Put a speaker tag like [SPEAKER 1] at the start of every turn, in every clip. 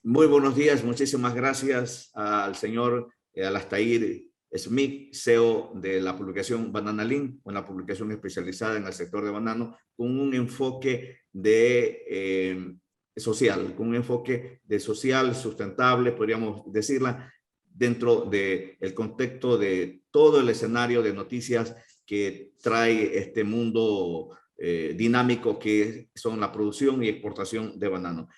[SPEAKER 1] Muy buenos días, muchísimas gracias al señor Alastair Smith, CEO de la publicación Banana Link, una publicación especializada en el sector de banano, con un enfoque de social, con un enfoque de social sustentable, podríamos decirla, dentro del contexto de todo el escenario de noticias que trae este mundo dinámico que son la producción y exportación de banano.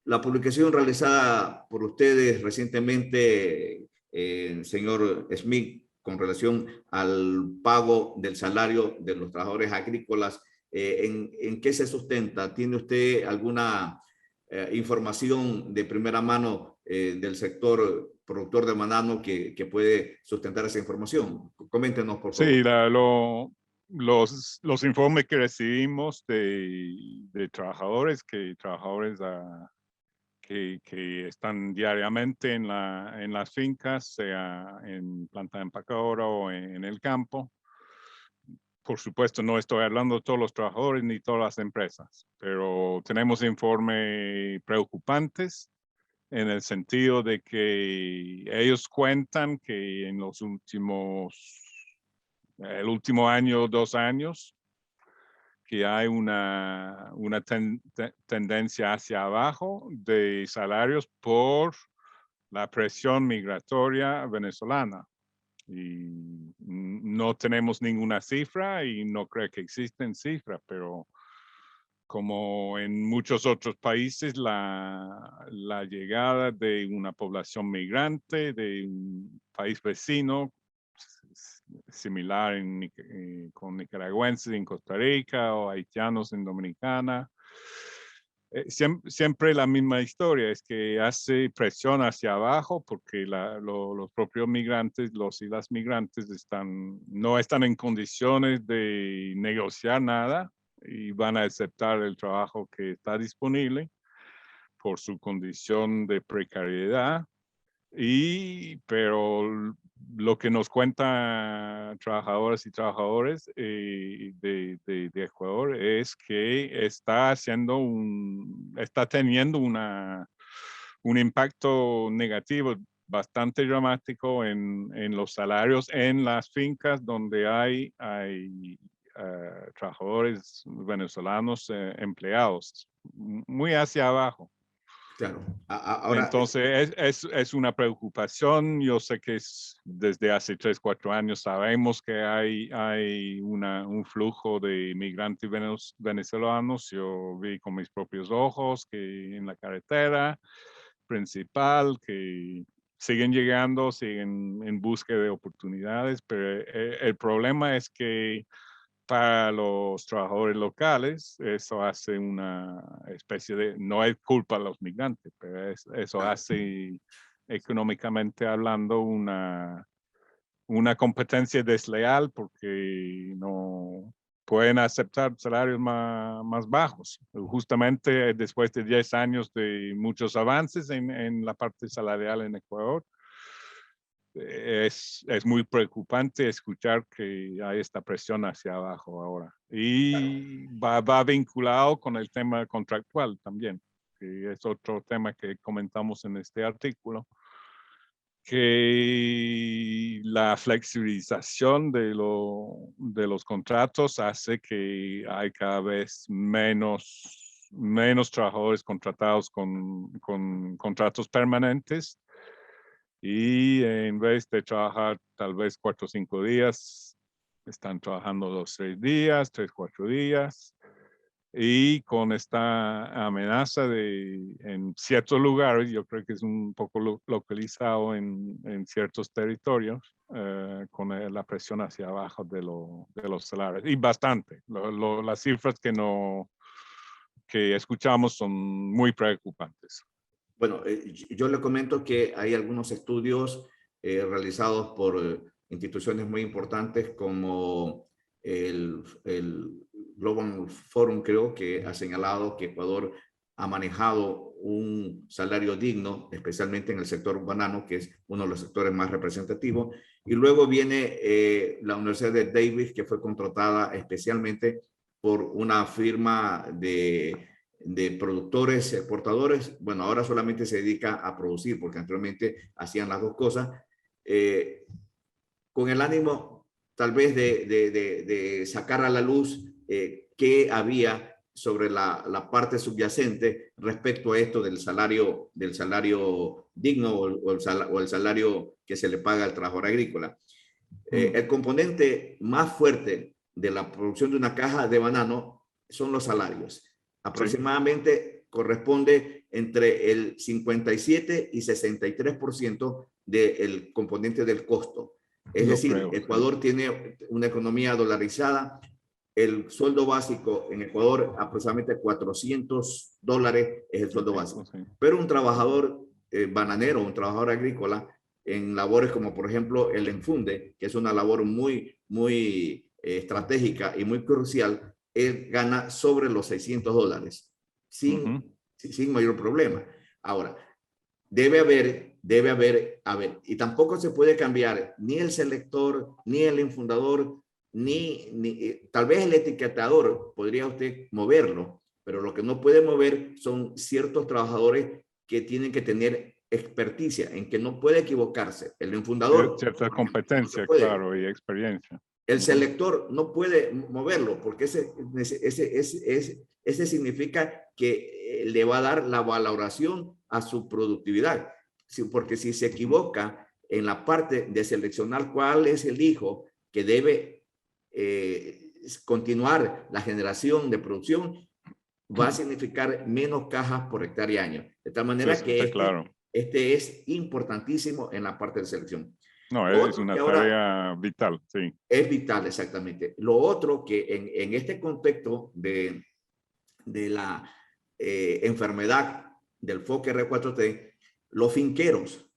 [SPEAKER 1] La publicación realizada por ustedes recientemente, señor Smith, con relación al pago del salario de los trabajadores agrícolas, ¿en qué se sustenta? ¿Tiene usted alguna información de primera mano del sector productor de banano que puede sustentar esa información? Coméntenos, por favor.
[SPEAKER 2] Sí, los informes que recibimos de trabajadores que están diariamente en las fincas, sea en planta empacadora o en el campo. Por supuesto, no estoy hablando de todos los trabajadores ni todas las empresas, pero tenemos informes preocupantes en el sentido de que ellos cuentan que en el último año, 2 años, que hay una tendencia hacia abajo de salarios por la presión migratoria venezolana. Y no tenemos ninguna cifra y no creo que existen cifras, pero como en muchos otros países, la llegada de una población migrante de un país vecino, similar con nicaragüenses en Costa Rica o haitianos en Dominicana. Siempre la misma historia, es que hace presión hacia abajo porque los propios migrantes, los y las migrantes no están en condiciones de negociar nada y van a aceptar el trabajo que está disponible por su condición de precariedad. Pero lo que nos cuentan trabajadoras y trabajadores de Ecuador es que está teniendo un impacto negativo bastante dramático en los salarios en las fincas donde hay trabajadores venezolanos empleados, muy hacia abajo.
[SPEAKER 1] Claro. Ahora,
[SPEAKER 2] Entonces, es una preocupación. Yo sé que desde hace 3, 4 años sabemos que hay un flujo de migrantes venezolanos. Yo vi con mis propios ojos que en la carretera principal, que siguen llegando, siguen en búsqueda de oportunidades, pero el problema es que para los trabajadores locales, eso hace una especie de, no es culpa de los migrantes, pero eso hace, económicamente hablando, una competencia desleal porque no pueden aceptar salarios más bajos. Justamente después de 10 años de muchos avances en la parte salarial en Ecuador, es muy preocupante escuchar que hay esta presión hacia abajo ahora. Y va vinculado con el tema contractual también, que es otro tema que comentamos en este artículo, que la flexibilización de los contratos hace que hay cada vez menos trabajadores contratados con contratos permanentes. Y en vez de trabajar tal vez 4 o 5 días, están trabajando 2, 3 días, 3, 4 días. Y con esta amenaza en ciertos lugares, yo creo que es un poco localizado en ciertos territorios, con la presión hacia abajo de los salarios. Y bastante. Las cifras que escuchamos son muy preocupantes.
[SPEAKER 1] bueno, yo le comento que hay algunos estudios realizados por instituciones muy importantes como el Global Forum, creo que ha señalado que Ecuador ha manejado un salario digno, especialmente en el sector banano, que es uno de los sectores más representativos. Y luego viene la Universidad de Davis, que fue contratada especialmente por una firma de productores, exportadores, bueno, ahora solamente se dedica a producir, porque anteriormente hacían las dos cosas, con el ánimo tal vez de sacar a la luz qué había sobre la parte subyacente respecto a esto del salario digno o el salario que se le paga al trabajador agrícola. El componente más fuerte de la producción de una caja de banano son los salarios. Aproximadamente corresponde entre el 57 y 63% del componente del costo. Es decir, Ecuador tiene una economía dolarizada. El sueldo básico en Ecuador, aproximadamente $400 es el sueldo básico. Pero un trabajador bananero, un trabajador agrícola, en labores como por ejemplo el enfunde, que es una labor muy estratégica y muy crucial, él gana sobre los $600 sin mayor problema. Ahora, debe haber, y tampoco se puede cambiar ni el selector, ni el infundador, tal vez el etiquetador, podría usted moverlo, pero lo que no puede mover son ciertos trabajadores que tienen que tener experticia, en que no puede equivocarse. El infundador.
[SPEAKER 2] Cierta competencia,
[SPEAKER 1] no puede.
[SPEAKER 2] claro, y experiencia.
[SPEAKER 1] El selector no puede moverlo porque ese significa que le va a dar la valoración a su productividad. Porque si se equivoca en la parte de seleccionar cuál es el hijo que debe continuar la generación de producción, va a significar menos cajas por hectárea año. De tal manera que este es importantísimo en la parte de selección.
[SPEAKER 2] No, es una tarea vital, sí.
[SPEAKER 1] Es vital, exactamente. Lo otro que en este contexto de la enfermedad del foque R4T, los finqueros,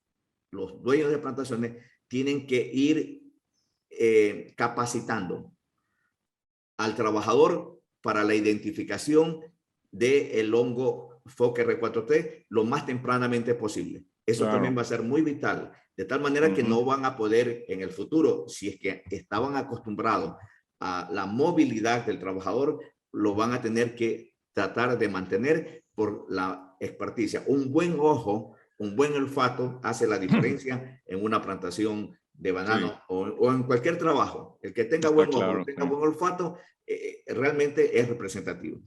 [SPEAKER 1] los dueños de plantaciones, tienen que ir capacitando al trabajador para la identificación del hongo foque R4T lo más tempranamente posible. Eso también va a ser muy vital, de tal manera que no van a poder en el futuro, si es que estaban acostumbrados a la movilidad del trabajador, lo van a tener que tratar de mantener por la experticia. Un buen ojo, un buen olfato hace la diferencia en una plantación de banano o en cualquier trabajo. El que tenga buen ojo, tenga buen olfato, realmente es representativo.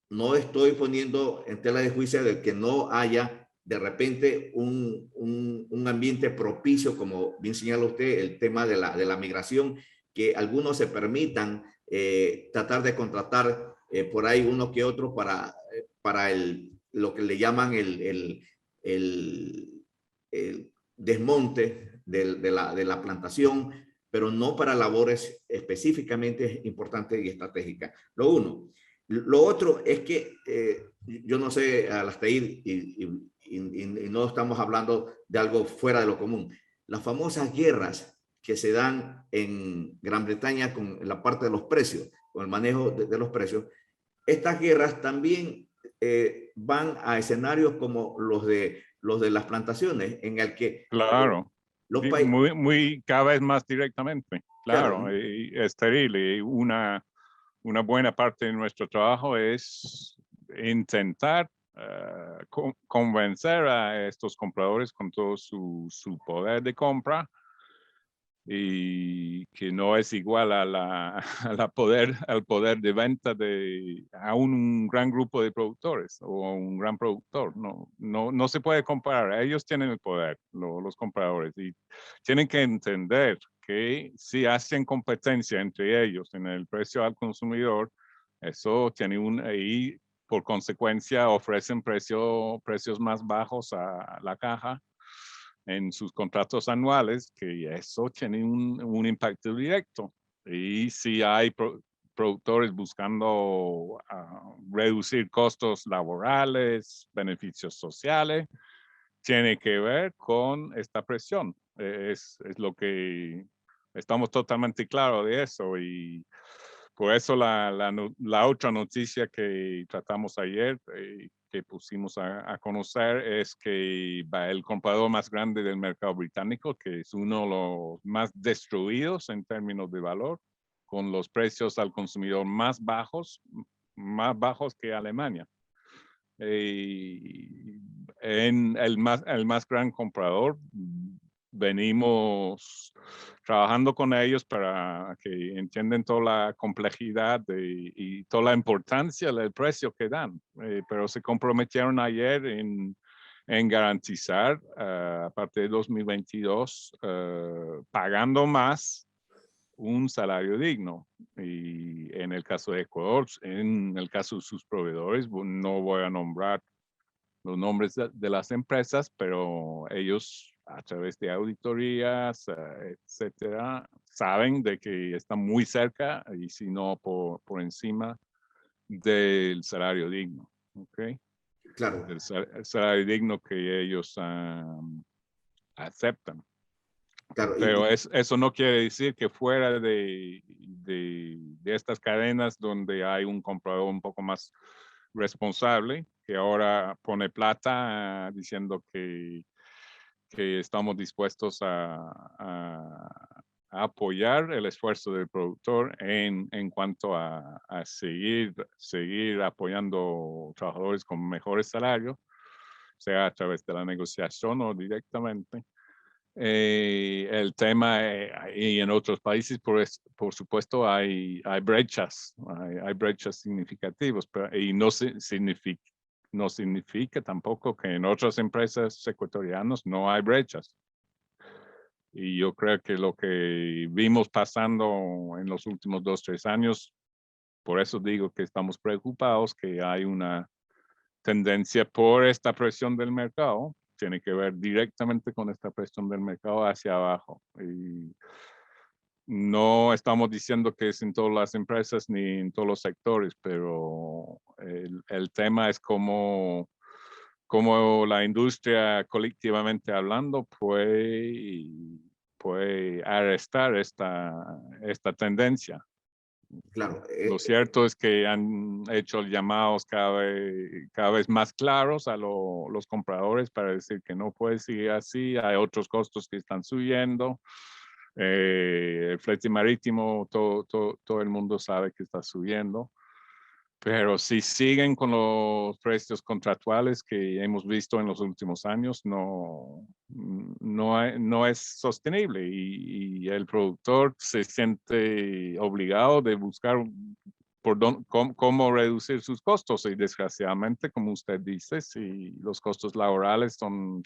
[SPEAKER 1] No estoy poniendo en tela de juicio de que no haya de repente un ambiente propicio, como bien señala usted, el tema de la migración, que algunos se permitan tratar de contratar por ahí uno que otro para lo que le llaman el desmonte de la plantación, pero no para labores específicamente importantes y estratégicas. Lo uno. Lo otro es que yo no sé, Alastair, y no estamos hablando de algo fuera de lo común. Las famosas guerras que se dan en Gran Bretaña con la parte de los precios, con el manejo de los precios, estas guerras también van a escenarios como los de las plantaciones, en el que
[SPEAKER 2] los países cada vez más directamente, estéril, y una buena parte de nuestro trabajo es intentar convencer a estos compradores con todo su poder de compra, y que no es igual al poder de venta a un gran grupo de productores o a un gran productor. No se puede comparar. Ellos tienen el poder, los compradores, y tienen que entender que si hacen competencia entre ellos en el precio al consumidor, eso tiene y por consecuencia ofrecen precios más bajos a la caja en sus contratos anuales, que eso tiene un impacto directo. Y si hay productores buscando reducir costos laborales, beneficios sociales, tiene que ver con esta presión. Es lo que estamos totalmente claros de eso, y por eso la otra noticia que tratamos ayer, que pusimos a conocer, es que el comprador más grande del mercado británico, que es uno de los más destruidos en términos de valor, con los precios al consumidor más bajos, más bajos que Alemania. En el más gran comprador, venimos trabajando con ellos para que entiendan toda la complejidad y toda la importancia del precio que dan. Pero se comprometieron ayer en garantizar a partir de 2022, pagando más, un salario digno. Y en el caso de Ecuador, en el caso de sus proveedores, no voy a nombrar los nombres de las empresas, pero ellos a través de auditorías, etcétera, saben de que están muy cerca y si no por encima del salario digno. ¿Ok?
[SPEAKER 1] Claro,
[SPEAKER 2] El salario digno que ellos aceptan.
[SPEAKER 1] claro.
[SPEAKER 2] Pero eso no quiere decir que fuera de estas cadenas donde hay un comprador un poco más responsable, que ahora pone plata diciendo que estamos dispuestos a apoyar el esfuerzo del productor en cuanto a seguir apoyando trabajadores con mejores salarios, sea a través de la negociación o directamente. El tema, y en otros países, por supuesto, hay brechas, hay brechas significativas, pero, y no significa tampoco que en otras empresas ecuatorianas no hay brechas. Y yo creo que lo que vimos pasando en los últimos 2-3 años, por eso digo que estamos preocupados, que hay una tendencia por esta presión del mercado, tiene que ver directamente con esta presión del mercado hacia abajo. Y no estamos diciendo que es en todas las empresas ni en todos los sectores, pero el tema es cómo la industria colectivamente hablando puede arrestar esta tendencia.
[SPEAKER 1] Claro,
[SPEAKER 2] Lo cierto es que han hecho llamados cada vez más claros a los compradores para decir que no puede seguir así, hay otros costos que están subiendo. El flete marítimo, todo el mundo sabe que está subiendo. Pero si siguen con los precios contractuales que hemos visto en los últimos años, no es sostenible y el productor se siente obligado de buscar cómo reducir sus costos. Y desgraciadamente, como usted dice, si los costos laborales son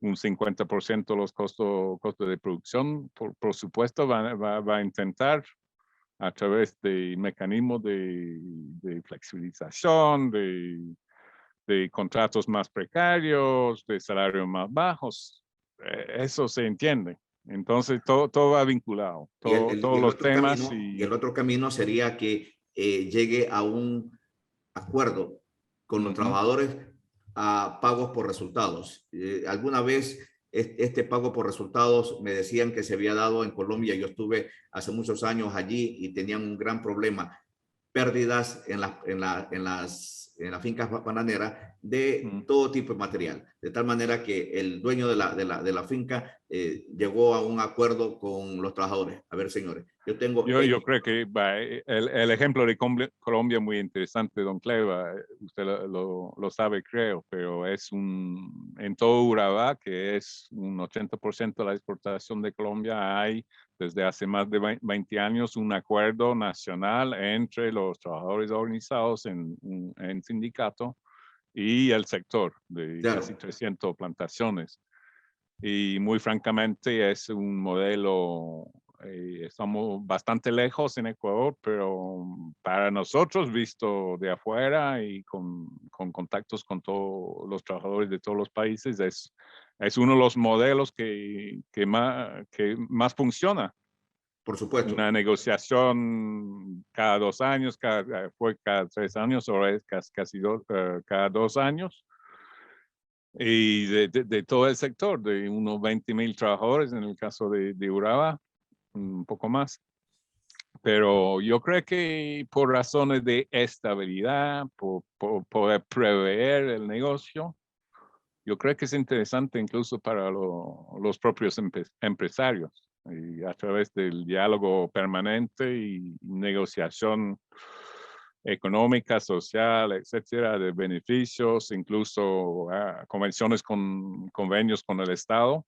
[SPEAKER 2] un 50% los costos de producción, por supuesto va a intentar a través de mecanismos de flexibilización, de contratos más precarios, de salarios más bajos. Eso se entiende. Entonces, todo va vinculado, todos los temas.
[SPEAKER 1] Y el otro camino sería que llegue a un acuerdo con los trabajadores a pagos por resultados. Alguna vez este pago por resultados me decían que se había dado en Colombia. Yo estuve hace muchos años allí y tenían un gran problema, pérdidas en las fincas bananeras de todo tipo de material, de tal manera que el dueño de la finca llegó a un acuerdo con los trabajadores. A ver, señores,
[SPEAKER 2] yo creo que el ejemplo de Colombia es muy interesante, don Cleva, usted lo sabe, creo, pero en todo Urabá, que es un 80% de la exportación de Colombia, hay desde hace más de 20 años un acuerdo nacional entre los trabajadores organizados en sindicato y el sector de casi 300 plantaciones. Y muy francamente es un modelo, estamos bastante lejos en Ecuador, pero para nosotros, visto de afuera y con contactos con todos los trabajadores de todos los países, es uno de los modelos que más funciona.
[SPEAKER 1] Por supuesto.
[SPEAKER 2] Una negociación cada 2 años, fue cada 3 años, ahora es casi cada 2 años. Y de todo el sector, de unos 20,000 trabajadores en el caso de Urabá, un poco más. Pero yo creo que por razones de estabilidad, por poder prever el negocio, yo creo que es interesante incluso para los propios empresarios. Y a través del diálogo permanente y negociación económica, social, etcétera, de beneficios, incluso convenios con el Estado,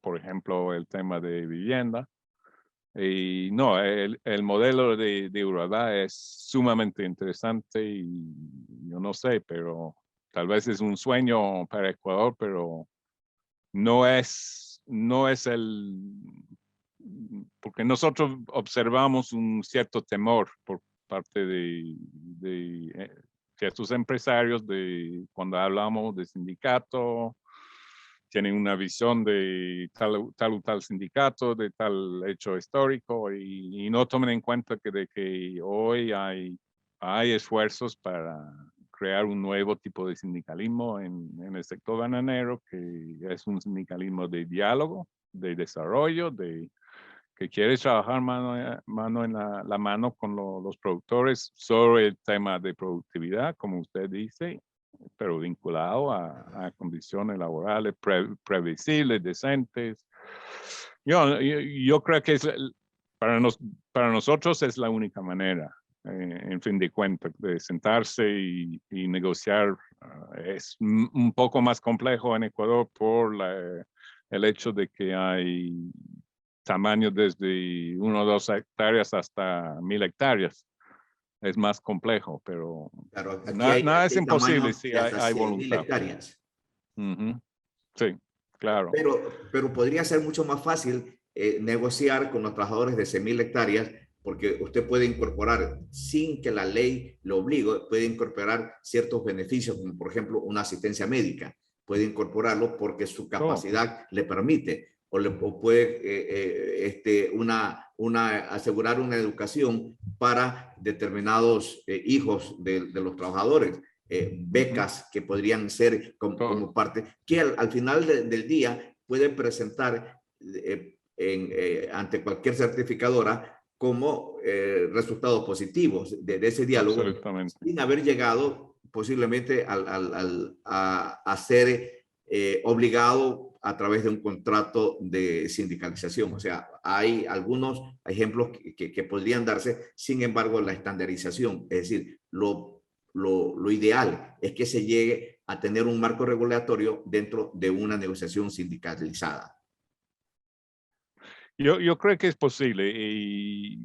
[SPEAKER 2] por ejemplo, el tema de vivienda. Y no, el modelo de Urabá es sumamente interesante y yo no sé, pero tal vez es un sueño para Ecuador, pero no es porque nosotros observamos un cierto temor por parte de ciertos empresarios de cuando hablamos de sindicato, tienen una visión de tal sindicato, de tal hecho histórico y no tomen en cuenta de que hoy hay esfuerzos para crear un nuevo tipo de sindicalismo en el sector bananero, que es un sindicalismo de diálogo, de desarrollo, que quiere trabajar mano en la mano con los productores sobre el tema de productividad, como usted dice, pero vinculado a condiciones laborales previsibles, decentes. Yo creo que para nosotros es la única manera, en fin de cuentas, de sentarse y negociar. Es un poco más complejo en Ecuador por el hecho de que hay tamaños desde 1 o 2 hectáreas hasta 1000 hectáreas. Es más complejo, pero
[SPEAKER 1] Claro,
[SPEAKER 2] nada es
[SPEAKER 1] hay
[SPEAKER 2] imposible
[SPEAKER 1] tamaños
[SPEAKER 2] si
[SPEAKER 1] de hasta
[SPEAKER 2] hay
[SPEAKER 1] 100.000
[SPEAKER 2] voluntad.
[SPEAKER 1] hectáreas.
[SPEAKER 2] Sí, claro.
[SPEAKER 1] Pero podría ser mucho más fácil negociar con los trabajadores de 100.000 hectáreas porque usted puede incorporar, sin que la ley lo obligue, puede incorporar ciertos beneficios, como por ejemplo una asistencia médica. Puede incorporarlo porque su capacidad le permite, o puede asegurar una educación para determinados hijos de los trabajadores. Becas que podrían ser como parte, que al final del día pueden presentar ante cualquier certificadora como resultados positivos de ese diálogo, sin haber llegado posiblemente a ser obligado a través de un contrato de sindicalización. O sea, hay algunos ejemplos que podrían darse, sin embargo, la estandarización, es decir, lo ideal es que se llegue a tener un marco regulatorio dentro de una negociación sindicalizada.
[SPEAKER 2] Yo creo que es posible y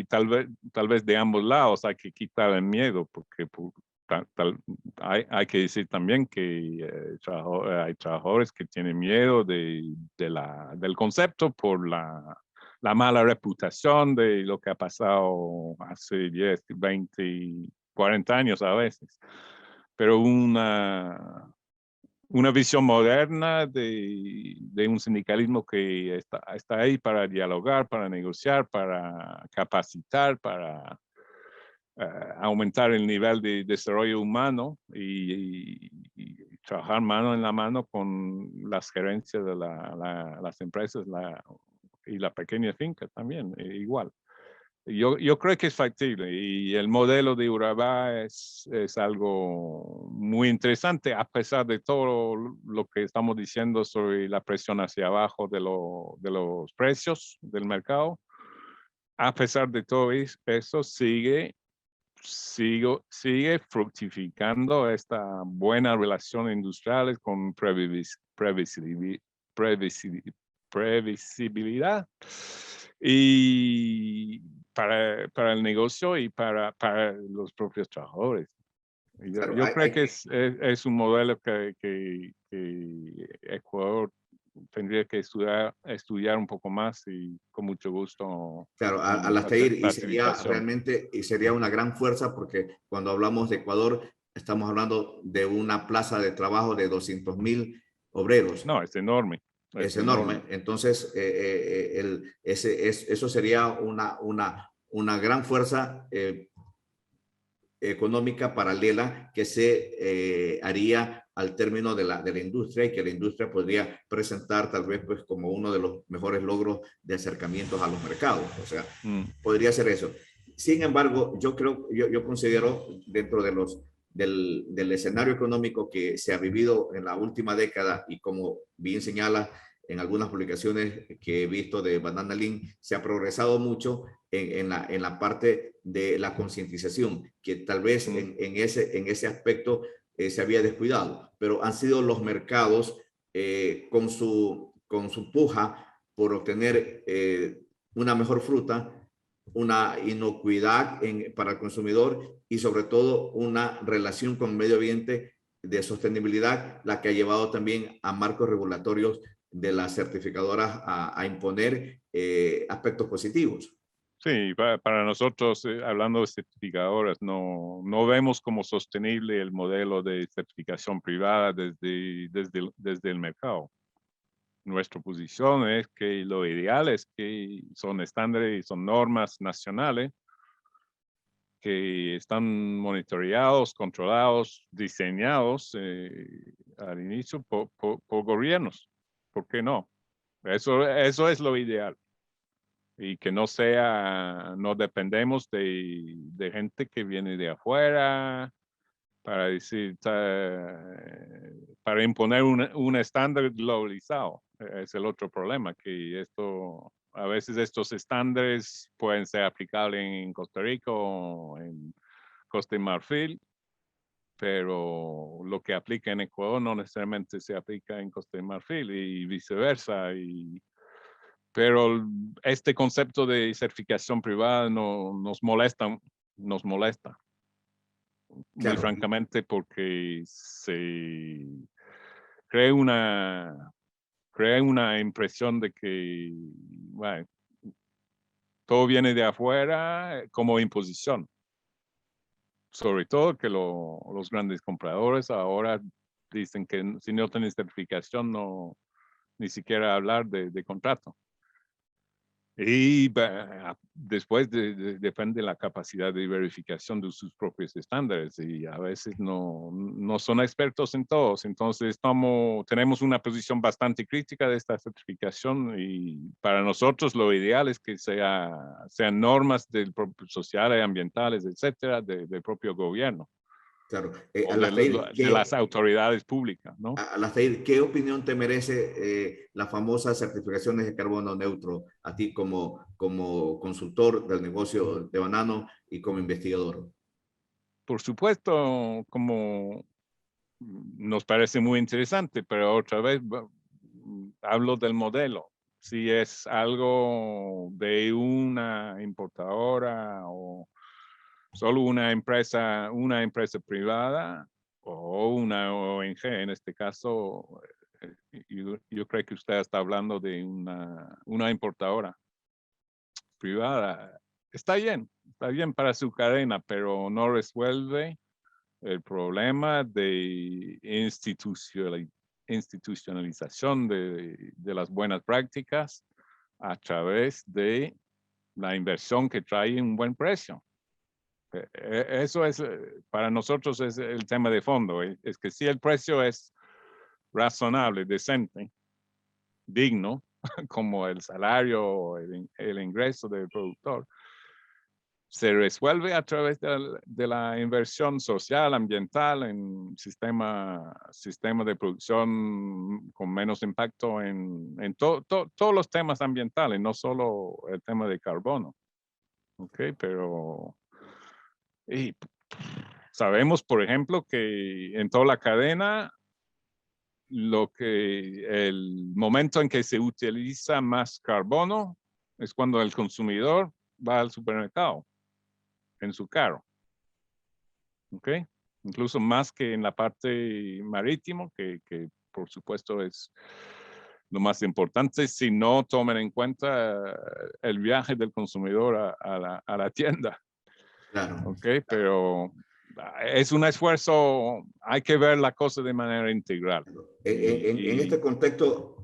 [SPEAKER 2] tal vez de ambos lados hay que quitar el miedo porque hay que decir también que hay trabajadores que tienen miedo del concepto por la mala reputación de lo que ha pasado hace 10, 20, 40 años a veces. Pero una visión moderna de un sindicalismo que está ahí para dialogar, para negociar, para capacitar, para aumentar el nivel de desarrollo humano y trabajar mano en la mano con las gerencias de las empresas y la pequeña finca también, igual. Yo creo que es factible y el modelo de Urabá es algo muy interesante a pesar de todo lo que estamos diciendo sobre la presión hacia abajo de los precios del mercado. A pesar de todo eso, sigue fructificando esta buena relación industrial con previsibilidad y para el negocio y para los propios trabajadores.
[SPEAKER 1] Claro,
[SPEAKER 2] yo creo que es un modelo que Ecuador tendría que estudiar un poco más y con mucho gusto.
[SPEAKER 1] Claro, Alastair, y sería una gran fuerza porque cuando hablamos de Ecuador, estamos hablando de una plaza de trabajo de 200.000 obreros.
[SPEAKER 2] No, es enorme.
[SPEAKER 1] Es enorme. Entonces, eso sería una gran fuerza económica paralela que se haría al término de la industria y que la industria podría presentar tal vez pues como uno de los mejores logros de acercamientos a los mercados. O sea, podría ser eso. Sin embargo, yo considero dentro del escenario económico que se ha vivido en la última década y como bien señala en algunas publicaciones que he visto de Banana Link, se ha progresado mucho en la parte de la concientización, que tal vez en ese aspecto se había descuidado, pero han sido los mercados con su puja por obtener una mejor fruta, una inocuidad para el consumidor y sobre todo una relación con el medio ambiente de sostenibilidad, la que ha llevado también a marcos regulatorios de las certificadoras a imponer aspectos positivos.
[SPEAKER 2] Sí, para nosotros, hablando de certificadoras, no vemos como sostenible el modelo de certificación privada desde el mercado. Nuestra posición es que lo ideal es que son estándares y son normas nacionales que están monitoreados, controlados, diseñados al inicio por gobiernos. ¿Por qué no? Eso es lo ideal. Y que no dependemos de gente que viene de afuera para decir, para imponer un estándar globalizado. Es el otro problema, que a veces estos estándares pueden ser aplicables en Costa Rica o en Costa de Marfil, pero lo que aplica en Ecuador no necesariamente se aplica en Costa de Marfil y viceversa. Pero este concepto de certificación privada nos molesta muy
[SPEAKER 1] Claro,
[SPEAKER 2] francamente, porque se crea una impresión de que, bueno, todo viene de afuera como imposición. Sobre todo que los grandes compradores ahora dicen que si no tienen certificación, ni siquiera hablar de contrato. Y después depende de la capacidad de verificación de sus propios estándares y a veces no son expertos en todos. Entonces tenemos una posición bastante crítica de esta certificación y para nosotros lo ideal es que sean normas sociales, ambientales, etcétera, del propio gobierno
[SPEAKER 1] claro.
[SPEAKER 2] o de las autoridades públicas, ¿no?
[SPEAKER 1] Alastair, ¿qué opinión te merece las famosas certificaciones de carbono neutro a ti como consultor del negocio de banano y como investigador?
[SPEAKER 2] Por supuesto, como nos parece muy interesante, pero otra vez hablo del modelo. Si es algo de una importadora o solo una empresa privada o una ONG, en este caso, yo creo que usted está hablando de una importadora privada. Está bien para su cadena, pero no resuelve el problema de institucionalización de las buenas prácticas a través de la inversión que trae un buen precio. Eso es, para nosotros es el tema de fondo, es que si el precio es razonable, decente, digno, como el salario o el ingreso del productor, se resuelve a través de la inversión social, ambiental, en sistema de producción con menos impacto en todos los temas ambientales, no solo el tema de carbono. ¿Ok? Pero y sabemos, por ejemplo, que en toda la cadena, el momento en que se utiliza más carbono es cuando el consumidor va al supermercado en su carro, ¿ok? Incluso más que en la parte marítima, que por supuesto es lo más importante, si no tomen en cuenta el viaje del consumidor a la tienda,
[SPEAKER 1] Claro.
[SPEAKER 2] ¿ok? Pero es un esfuerzo, hay que ver la cosa de manera integral.
[SPEAKER 1] En
[SPEAKER 2] Y
[SPEAKER 1] este contexto,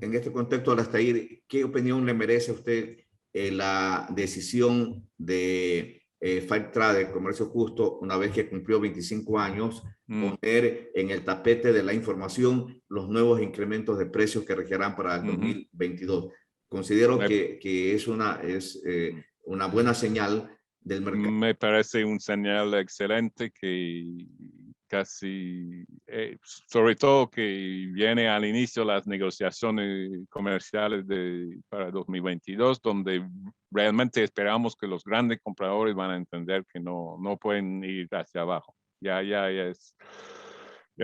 [SPEAKER 1] Alastair, ¿qué opinión le merece a usted la decisión de Fair Trade, Comercio Justo, una vez que cumplió 25 años, poner en el tapete de la información los nuevos incrementos de precios que regirán para el 2022? Considero que es una buena señal del mercado.
[SPEAKER 2] Me parece un señal excelente sobre todo que viene al inicio las negociaciones comerciales para 2022, donde realmente esperamos que los grandes compradores van a entender que no pueden ir hacia abajo. Ya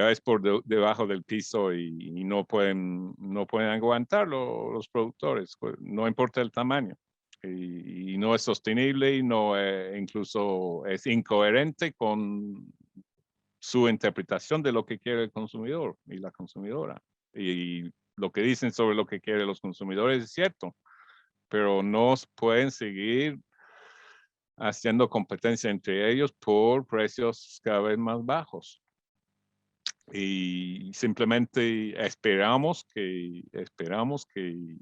[SPEAKER 2] es por debajo del piso y no pueden aguantarlo los productores, pues, no importa el tamaño. Y no es sostenible y incluso es incoherente con su interpretación de lo que quiere el consumidor y la consumidora. Y lo que dicen sobre lo que quieren los consumidores es cierto, pero no pueden seguir haciendo competencia entre ellos por precios cada vez más bajos. Y simplemente esperamos que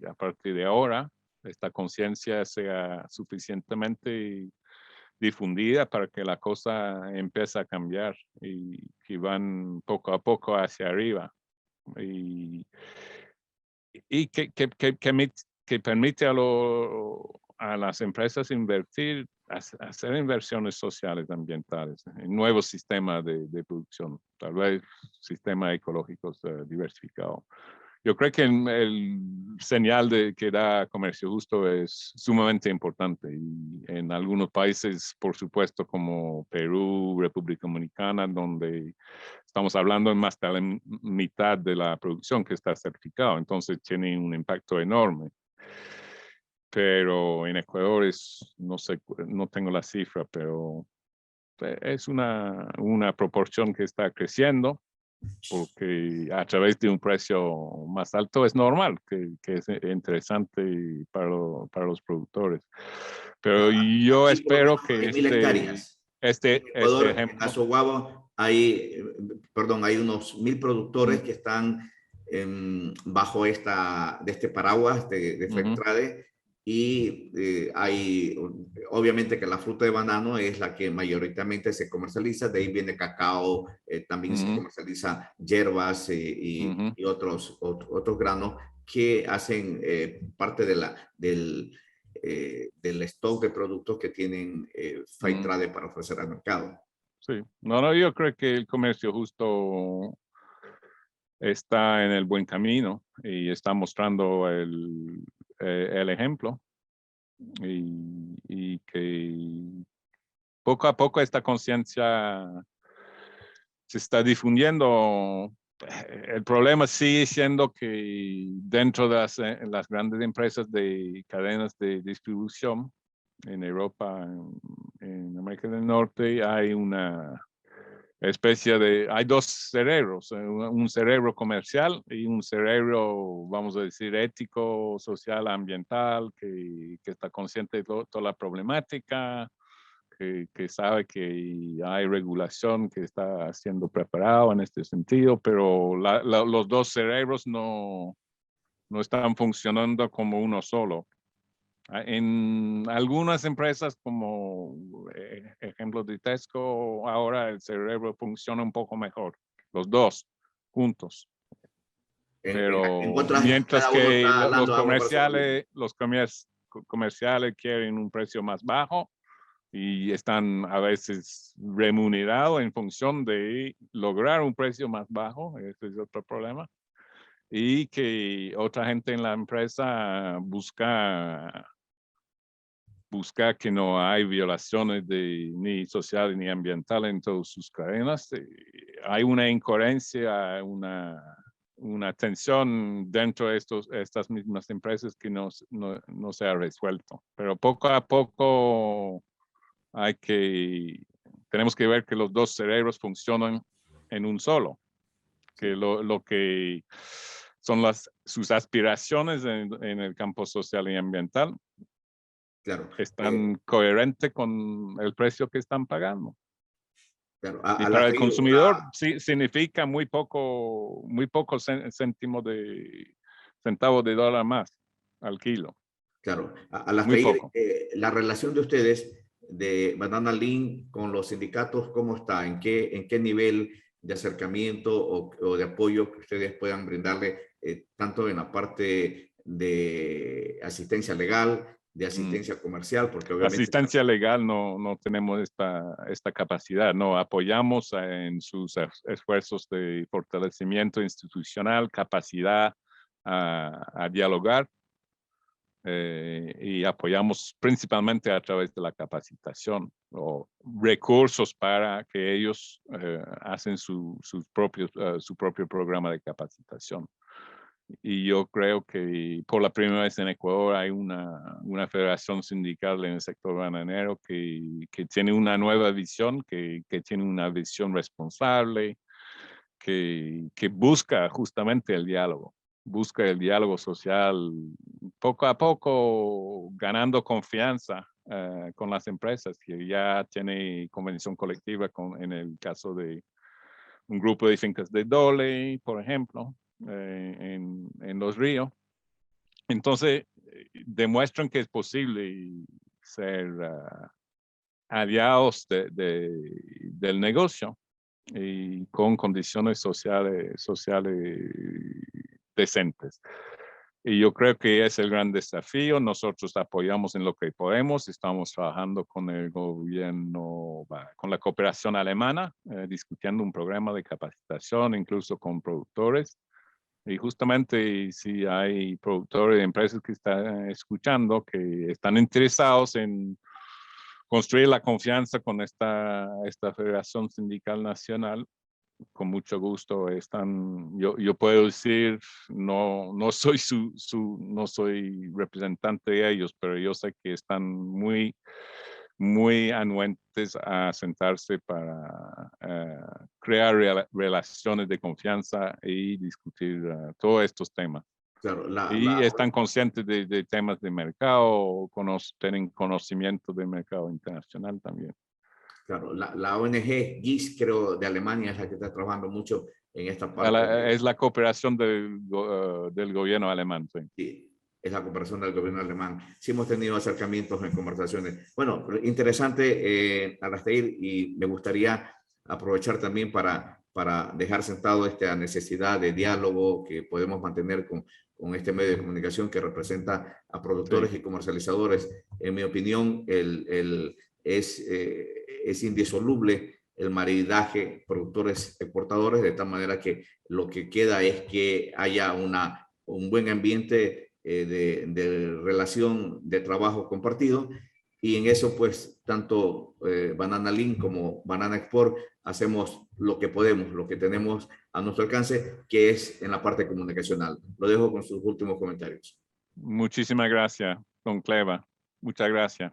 [SPEAKER 2] a partir de ahora esta conciencia sea suficientemente difundida para que la cosa empiece a cambiar y que van poco a poco hacia arriba y que permite a las empresas invertir, hacer inversiones sociales, ambientales, en nuevos sistemas de producción, tal vez sistemas ecológicos diversificados. Yo creo que el señal que da Comercio Justo es sumamente importante y en algunos países, por supuesto, como Perú, República Dominicana, donde estamos hablando de más de la mitad de la producción que está certificado, entonces tiene un impacto enorme. Pero en Ecuador no sé, no tengo la cifra, pero es una proporción que está creciendo, porque a través de un precio más alto es normal, que es interesante para los productores. Pero yo
[SPEAKER 1] Aquí por lo
[SPEAKER 2] espero
[SPEAKER 1] menos
[SPEAKER 2] que
[SPEAKER 1] hay 1.000 hectáreas. En
[SPEAKER 2] este
[SPEAKER 1] Ecuador, en
[SPEAKER 2] ejemplo.
[SPEAKER 1] Azoguabo, hay unos 1.000 productores que están bajo de este paraguas de FECTRADE y hay, obviamente que la fruta de banano es la que mayoritariamente se comercializa, de ahí viene cacao, también se comercializa hierbas y otros granos que hacen parte del stock de productos que tienen FECTRADE para ofrecer al mercado.
[SPEAKER 2] Sí, no, yo creo que el Comercio Justo está en el buen camino y está mostrando el ejemplo y que poco a poco esta conciencia se está difundiendo. El problema sigue siendo que dentro de las grandes empresas de cadenas de distribución en Europa, en América del Norte, hay una hay dos cerebros, un cerebro comercial y un cerebro, vamos a decir, ético, social, ambiental, que está consciente de toda la problemática, que sabe que hay regulación que está siendo preparado en este sentido, pero los dos cerebros no están funcionando como uno solo. En algunas empresas, como ejemplo de Tesco, ahora el cerebro funciona un poco mejor, los dos juntos.
[SPEAKER 1] En
[SPEAKER 2] Pero
[SPEAKER 1] otras,
[SPEAKER 2] mientras
[SPEAKER 1] cada uno
[SPEAKER 2] que
[SPEAKER 1] está hablando ambos por lo mismo.
[SPEAKER 2] los comerciales quieren un precio más bajo y están a veces remunerados en función de lograr un precio más bajo, ese es otro problema. Y que otra gente en la empresa busca que no hay violaciones ni sociales ni ambientales en todas sus cadenas. Hay una incoherencia, una tensión dentro de estas mismas empresas que no se ha resuelto. Pero poco a poco tenemos que ver que los dos cerebros funcionan en un solo, que lo que son sus aspiraciones en el campo social y ambiental,
[SPEAKER 1] Claro.
[SPEAKER 2] están coherentes con el precio que están pagando.
[SPEAKER 1] Claro.
[SPEAKER 2] Y para el consumidor sí significa muy poco centavos de dólar más al kilo.
[SPEAKER 1] Claro.
[SPEAKER 2] Muy poco.
[SPEAKER 1] La relación de ustedes de Banana Lean con los sindicatos, ¿cómo está? ¿En qué nivel de acercamiento o de apoyo que ustedes puedan brindarle tanto en la parte de asistencia legal de asistencia comercial, porque obviamente...
[SPEAKER 2] Asistencia legal no tenemos esta capacidad, no apoyamos en sus esfuerzos de fortalecimiento institucional, capacidad a dialogar, y apoyamos principalmente a través de la capacitación o recursos para que ellos hacen su propio programa de capacitación. Y yo creo que por la primera vez en Ecuador hay una federación sindical en el sector bananero que tiene una nueva visión, que tiene una visión responsable, que busca justamente el diálogo. Busca el diálogo social poco a poco, ganando confianza con las empresas, que ya tiene convención colectiva en el caso de un grupo de fincas de Dole, por ejemplo, en Los Ríos. Entonces, demuestran que es posible ser aliados del negocio y con condiciones sociales decentes. Y yo creo que es el gran desafío. Nosotros apoyamos en lo que podemos. Estamos trabajando con el gobierno, con la cooperación alemana, discutiendo un programa de capacitación, incluso con productores. Y justamente si hay productores de empresas que están escuchando, que están interesados en construir la confianza con esta Federación Sindical Nacional, con mucho gusto yo puedo decir, no soy representante de ellos, pero yo sé que están muy anuentes a sentarse para crear relaciones de confianza y discutir todos estos temas.
[SPEAKER 1] Claro,
[SPEAKER 2] Y están conscientes de temas de mercado, tienen conocimiento de mercado internacional también.
[SPEAKER 1] Claro, la ONG GIS, creo, de Alemania es la que está trabajando mucho en esta parte.
[SPEAKER 2] Es la cooperación del gobierno alemán, sí.
[SPEAKER 1] Sí, es la cooperación del gobierno alemán. Sí hemos tenido acercamientos en conversaciones. Bueno, interesante, Alastair, y me gustaría aprovechar también para dejar sentado esta necesidad de diálogo que podemos mantener con este medio de comunicación que representa a productores y comercializadores. En mi opinión, es indisoluble el maridaje productores-exportadores, de tal manera que lo que queda es que haya un buen ambiente de relación de trabajo compartido, y en eso pues tanto Banana Link como Banana Export hacemos lo que podemos, lo que tenemos a nuestro alcance, que es en la parte comunicacional. Lo dejo con sus últimos comentarios.
[SPEAKER 2] Muchísimas gracias, don Cleva. Muchas gracias.